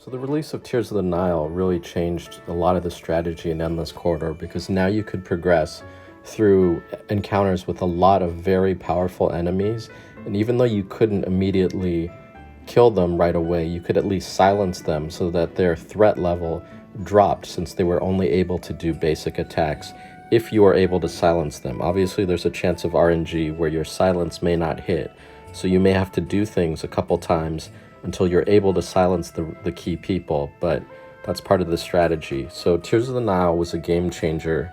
So the release of Tears of the Nile really changed a lot of the strategy in Endless Corridor because now you could progress through encounters with a lot of very powerful enemies, and even though you couldn't immediately kill them right away, you could at least silence them so that their threat level dropped since they were only able to do basic attacks if you are able to silence them. Obviously, there's a chance of RNG where your silence may not hit, so you may have to do things a couple times until you're able to silence the key people, but that's part of the strategy. So Tears of the Nile was a game changer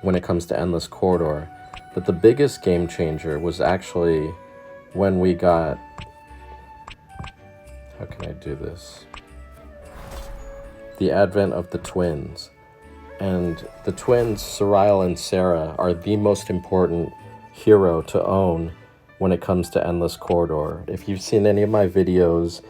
when it comes to Endless Corridor, but the biggest game changer was actually when we got... How can I do this? The advent of the twins. And the twins, Soraya and Sarah, are the most important hero to own when it comes to Endless Corridor. If you've seen any of my videos,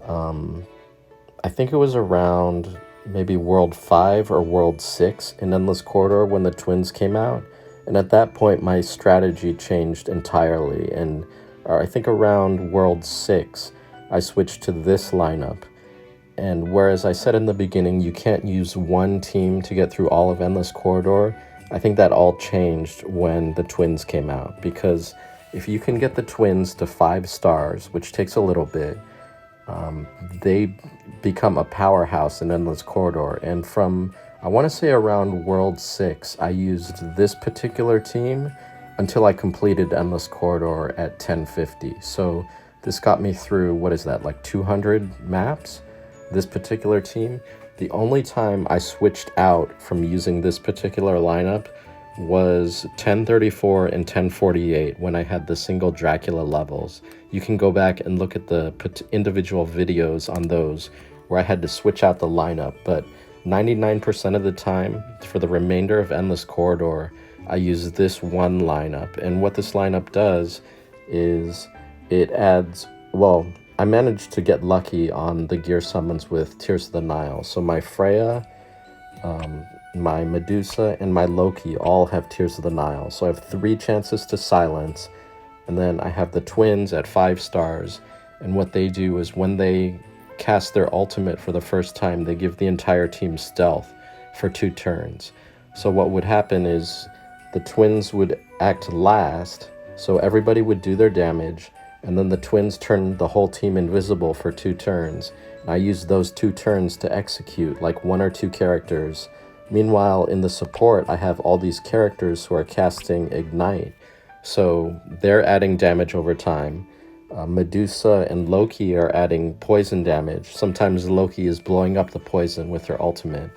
I think it was around maybe World 5 or World 6 in Endless Corridor when the twins came out. And at that point, my strategy changed entirely. And I think around World 6, I switched to this lineup. And whereas I said in the beginning, you can't use one team to get through all of Endless Corridor, I think that all changed when the twins came out. Because if you can get the twins to 5 stars, which takes a little bit, they become a powerhouse in Endless Corridor. And from, I want to say around World 6, I used this particular team until I completed Endless Corridor at 1050. So this got me through, what is that, like 200 maps? This particular team. The only time I switched out from using this particular lineup was 1034 and 1048 when I had the single Dracula levels. You can go back and look at the individual videos on those where I had to switch out the lineup, but 99% of the time for the remainder of Endless Corridor, I use this one lineup. And what this lineup does is it adds, well, I managed to get lucky on the gear summons with Tears of the Nile. So my Freya, my Medusa, and my Loki all have Tears of the Nile. So I have 3 chances to silence. And then I have the twins at 5 stars. And what they do is when they cast their ultimate for the first time, they give the entire team stealth for 2 turns. So what would happen is the twins would act last. So everybody would do their damage. And then the twins turn the whole team invisible for 2 turns. And I use those 2 turns to execute like 1 or 2 characters. Meanwhile, in the support, I have all these characters who are casting Ignite. So they're adding damage over time. Medusa and Loki are adding poison damage. Sometimes Loki is blowing up the poison with her ultimate.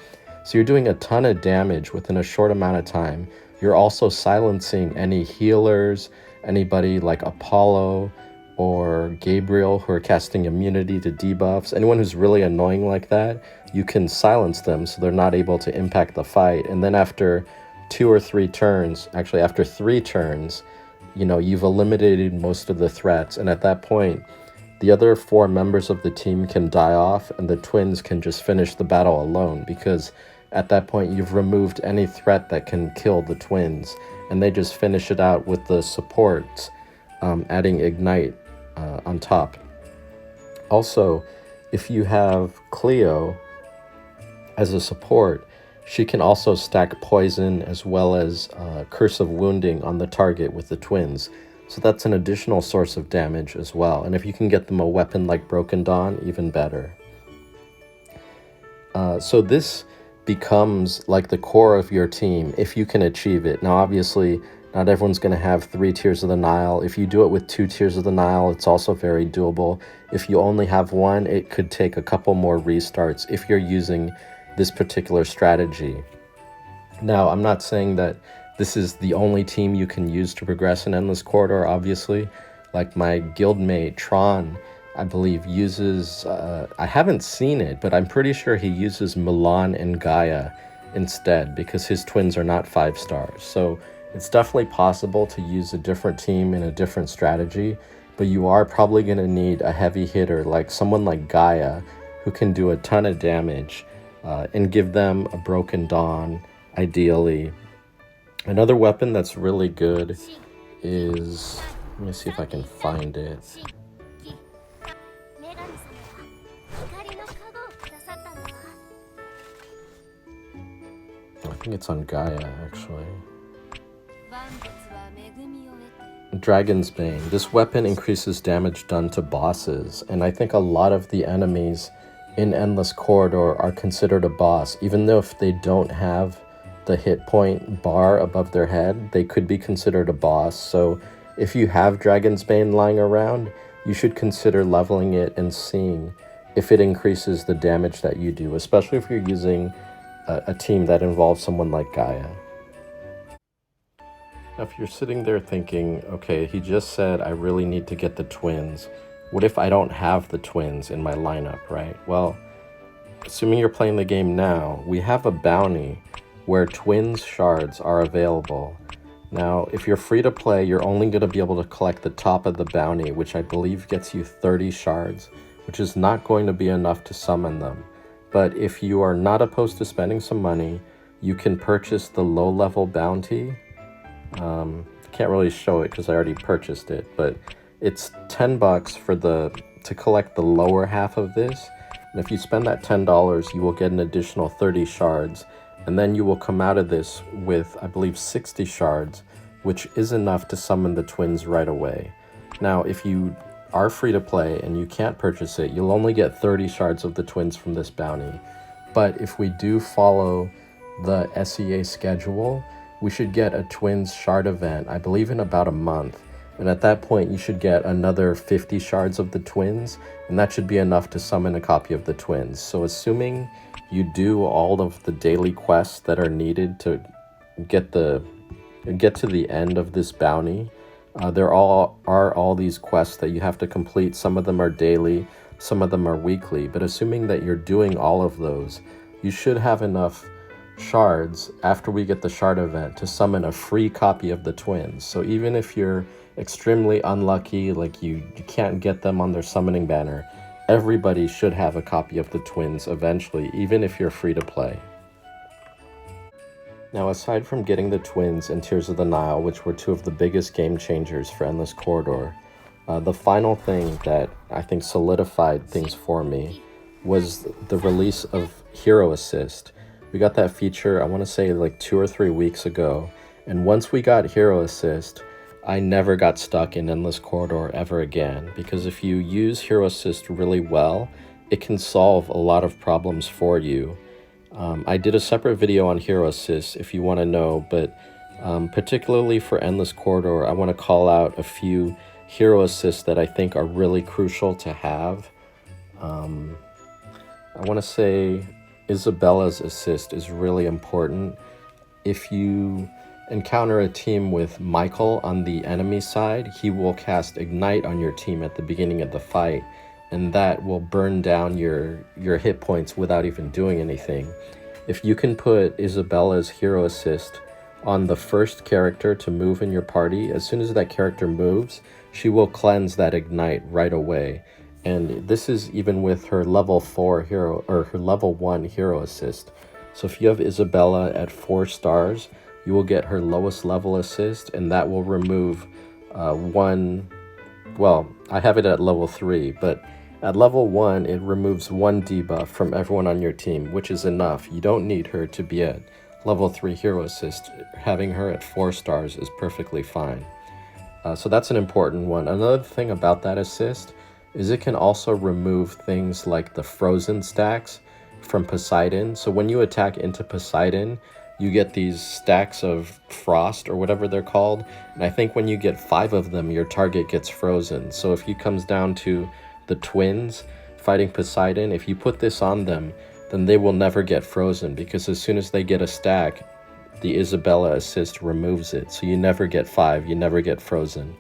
So you're doing a ton of damage within a short amount of time. You're also silencing any healers, anybody like Apollo or Gabriel who are casting immunity to debuffs. Anyone who's really annoying like that, you can silence them so they're not able to impact the fight. And then after 2 or 3 turns, actually after 3 turns, you know, you've eliminated most of the threats. And at that point, the other 4 members of the team can die off and the twins can just finish the battle alone, because at that point you've removed any threat that can kill the twins, and they just finish it out with the supports adding Ignite on top. Also, if you have Cleo as a support, she can also stack poison as well as Curse of Wounding on the target with the twins. So that's an additional source of damage as well. And if you can get them a weapon like Broken Dawn, even better. So this becomes like the core of your team if you can achieve it. Now, obviously, not everyone's going to have 3 Tears of the Nile. If you do it with 2 Tears of the Nile, it's also very doable. If you only have 1, it could take a couple more restarts if you're using this particular strategy. Now, I'm not saying that this is the only team you can use to progress in Endless Corridor, obviously. Like my guildmate, Tron, I believe uses, I haven't seen it, but I'm pretty sure he uses Mulan and Gaia instead because his twins are not 5 stars. So it's definitely possible to use a different team in a different strategy, but you are probably going to need a heavy hitter like someone like Gaia who can do a ton of damage and give them a Broken Dawn, ideally. Another weapon that's really good is, let me see if I can find it. think it's on Gaia, actually. Dragon's Bane. This weapon increases damage done to bosses, and I think a lot of the enemies in Endless Corridor are considered a boss. Even though if they don't have the hit point bar above their head, they could be considered a boss. So if you have Dragon's Bane lying around, you should consider leveling it and seeing if it increases the damage that you do, especially if you're using a team that involves someone like Gaia. Now, if you're sitting there thinking, okay, he just said I really need to get the twins. What if I don't have the twins in my lineup, right? Well, assuming you're playing the game now, we have a bounty where twins shards are available. Now, if you're free to play, you're only going to be able to collect the top of the bounty, which I believe gets you 30 shards, which is not going to be enough to summon them. But if you are not opposed to spending some money, you can purchase the low-level bounty. Can't really show it because I already purchased it, but it's $10 to collect the lower half of this. And if you spend that $10, you will get an additional 30 shards, and then you will come out of this with, I believe, 60 shards, which is enough to summon the twins right away. Now, if you are free to play and you can't purchase it, you'll only get 30 shards of the twins from this bounty. But if we do follow the SEA schedule, we should get a twins shard event, I believe in about a month. And at that point, you should get another 50 shards of the twins, and that should be enough to summon a copy of the twins. So assuming you do all of the daily quests that are needed to get to the end of this bounty, there are all these quests that you have to complete. Some of them are daily, some of them are weekly, but assuming that you're doing all of those, you should have enough shards after we get the shard event to summon a free copy of the twins. So even if you're extremely unlucky, like you can't get them on their summoning banner, everybody should have a copy of the twins eventually, even if you're free to play. Now, aside from getting the twins and Tears of the Nile, which were two of the biggest game changers for Endless Corridor, the final thing that I think solidified things for me was the release of Hero Assist. We got that feature, I want to say like 2 or 3 weeks ago, and once we got Hero Assist, I never got stuck in Endless Corridor ever again, because if you use Hero Assist really well, it can solve a lot of problems for you. I did a separate video on Hero Assist if you want to know, but particularly for Endless Corridor, I want to call out a few Hero Assists that I think are really crucial to have. I want to say Isabella's assist is really important. If you encounter a team with Michael on the enemy side, he will cast Ignite on your team at the beginning of the fight, and that will burn down your hit points without even doing anything. If you can put Isabella's Hero Assist on the first character to move in your party, as soon as that character moves, she will cleanse that Ignite right away. And this is even with her level 4 hero, or her level 1 Hero Assist. So if you have Isabella at 4 stars, you will get her lowest level assist, and that will remove well, I have it at level 3, but at level 1, it removes 1 debuff from everyone on your team, which is enough. You don't need her to be at level 3 Hero Assist. Having her at 4 stars is perfectly fine. So that's an important one. Another thing about that assist is it can also remove things like the frozen stacks from Poseidon. So when you attack into Poseidon, you get these stacks of frost or whatever they're called. And I think when you get 5 of them, your target gets frozen. So if it comes down to the twins fighting Poseidon, if you put this on them, then they will never get frozen, because as soon as they get a stack, the Isabella assist removes it. So you never get 5, you never get frozen.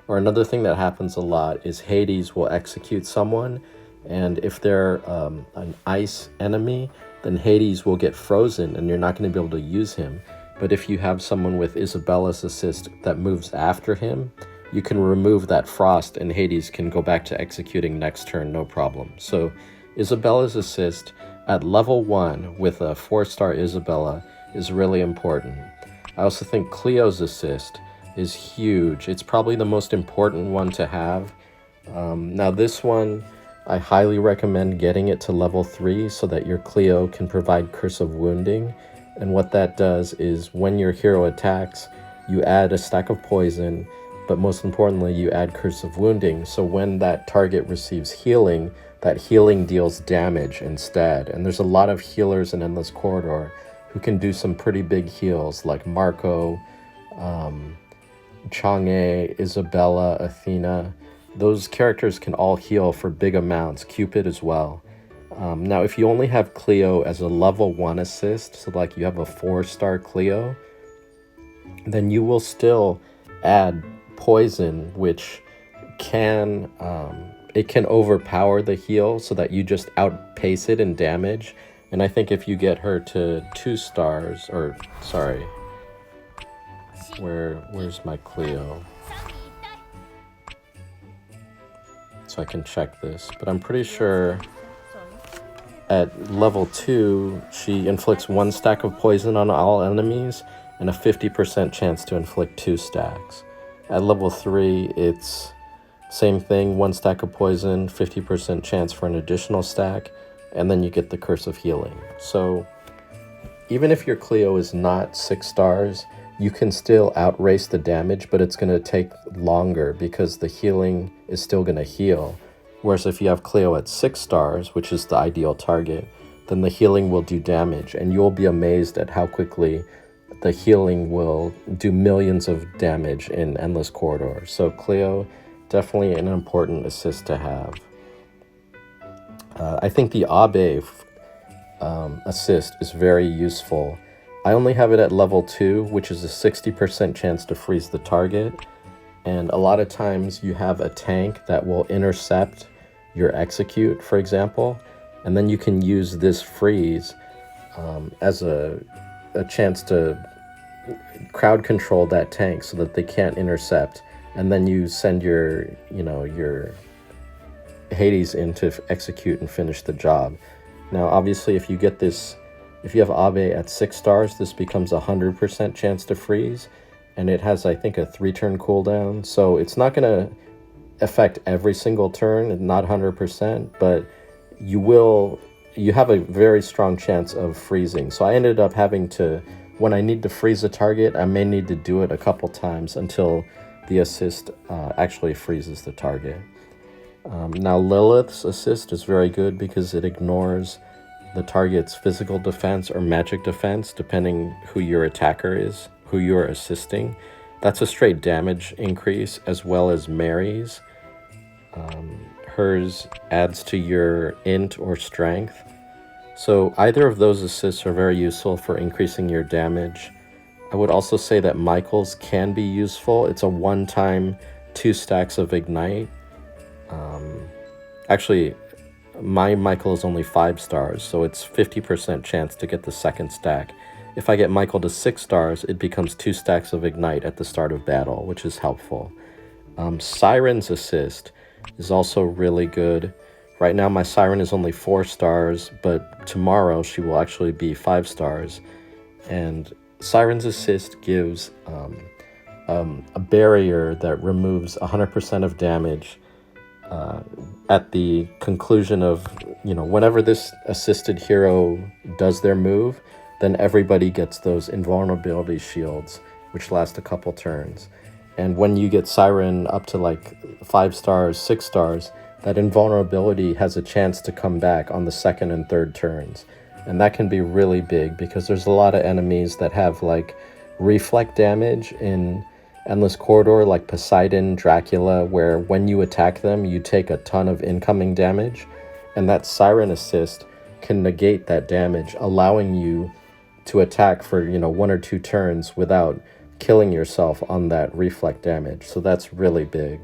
Or another thing that happens a lot is Hades will execute someone, and if they're an ice enemy, then Hades will get frozen and you're not going to be able to use him. But if you have someone with Isabella's assist that moves after him, you can remove that frost and Hades can go back to executing next turn, no problem. So Isabella's assist at level 1 with a 4-star Isabella is really important. I also think Cleo's assist is huge. It's probably the most important one to have. Now this one, I highly recommend getting it to level 3 so that your Cleo can provide Curse of Wounding. And what that does is when your hero attacks, you add a stack of poison, but most importantly, you add Curse of Wounding. So when that target receives healing, that healing deals damage instead. And there's a lot of healers in Endless Corridor who can do some pretty big heals, like Marco, Chang'e, Isabella, Athena. Those characters can all heal for big amounts, Cupid as well. Now, if you only have Cleo as a level 1 assist, so like you have a 4-star Cleo, then you will still add poison, which can it can overpower the heal so that you just outpace it in damage. And I think if you get her to 2 stars, or sorry, where's my Cleo? So I can check this, but I'm pretty sure at level 2, she inflicts 1 stack of poison on all enemies and a 50% chance to inflict 2 stacks. At level 3, it's same thing, 1 stack of poison, 50% chance for an additional stack, and then you get the Curse of Healing. So even if your Cleo is not 6 stars, you can still outrace the damage, but it's going to take longer because the healing is still going to heal. Whereas if you have Cleo at 6 stars, which is the ideal target, then the healing will do damage, and you'll be amazed at how quickly the healing will do millions of damage in Endless Corridor. So Cleo, definitely an important assist to have. I think the Abe assist is very useful. I only have it at level 2, which is a 60% chance to freeze the target. And a lot of times you have a tank that will intercept your execute, for example, and then you can use this freeze as a chance to crowd control that tank so that they can't intercept, and then you send your Hades in to execute and finish the job. Now obviously if you get this, if you have Abe at 6 stars, this becomes a 100% chance to freeze, and it has, I think, a 3-turn cooldown, so it's not going to affect every single turn, not 100%, but you have a very strong chance of freezing. So I ended up having to, when I need to freeze a target, I may need to do it a couple times until the assist actually freezes the target. Now Lilith's assist is very good because it ignores the target's physical defense or magic defense, depending who your attacker is, who you're assisting. That's a straight damage increase, as well as Mary's. Hers adds to your int or strength. So either of those assists are very useful for increasing your damage. I would also say that Michael's can be useful. It's a one-time 2 stacks of ignite. Actually, my Michael is only 5 stars, so it's 50% chance to get the 2nd stack. If I get Michael to 6 stars, it becomes 2 stacks of ignite at the start of battle, which is helpful. Siren's assist is also really good. Right now my Siren is only 4 stars, but tomorrow she will actually be 5 stars. And Siren's assist gives a barrier that removes 100% of damage at the conclusion of, whenever this assisted hero does their move, then everybody gets those invulnerability shields, which last a couple turns. And when you get Siren up to like 5 stars, 6 stars, that invulnerability has a chance to come back on the 2nd and 3rd turns. And that can be really big because there's a lot of enemies that have like reflect damage in Endless Corridor, like Poseidon, Dracula, where when you attack them, you take a ton of incoming damage. And that Siren assist can negate that damage, allowing you to attack for, 1 or 2 turns without killing yourself on that reflect damage. So that's really big.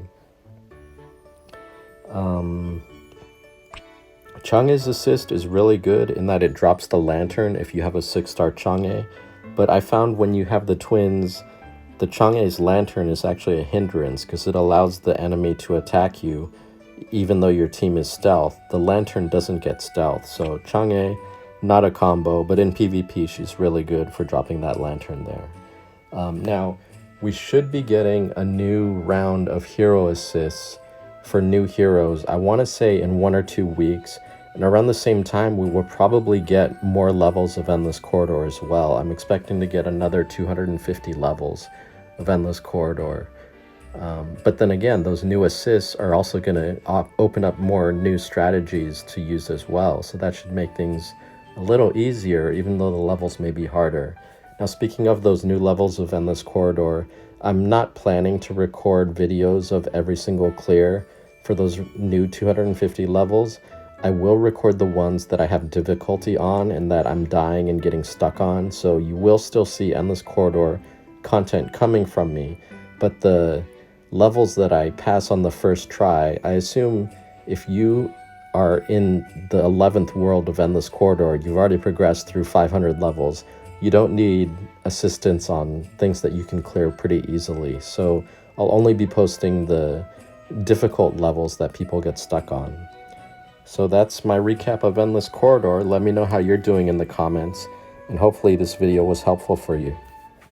Chang'e's assist is really good in that it drops the lantern if you have a 6-star Chang'e, but I found when you have the twins, the Chang'e's lantern is actually a hindrance because it allows the enemy to attack you even though your team is stealth. The lantern doesn't get stealth, so Chang'e, not a combo, but in PvP she's really good for dropping that lantern there. Now, we should be getting a new round of hero assists for new heroes, I want to say in 1 or 2 weeks, And around the same time, we will probably get more levels of Endless Corridor as well. I'm expecting to get another 250 levels of Endless Corridor. But then again, those new assists are also going to open up more new strategies to use as well. So that should make things a little easier, even though the levels may be harder. Now, speaking of those new levels of Endless Corridor, I'm not planning to record videos of every single clear for those new 250 levels. I will record the ones that I have difficulty on and that I'm dying and getting stuck on. So you will still see Endless Corridor content coming from me. But the levels that I pass on the first try, I assume if you are in the 11th world of Endless Corridor, you've already progressed through 500 levels. You don't need assistance on things that you can clear pretty easily. So I'll only be posting the difficult levels that people get stuck on. So that's my recap of Endless Corridor. Let me know how you're doing in the comments, and hopefully this video was helpful for you.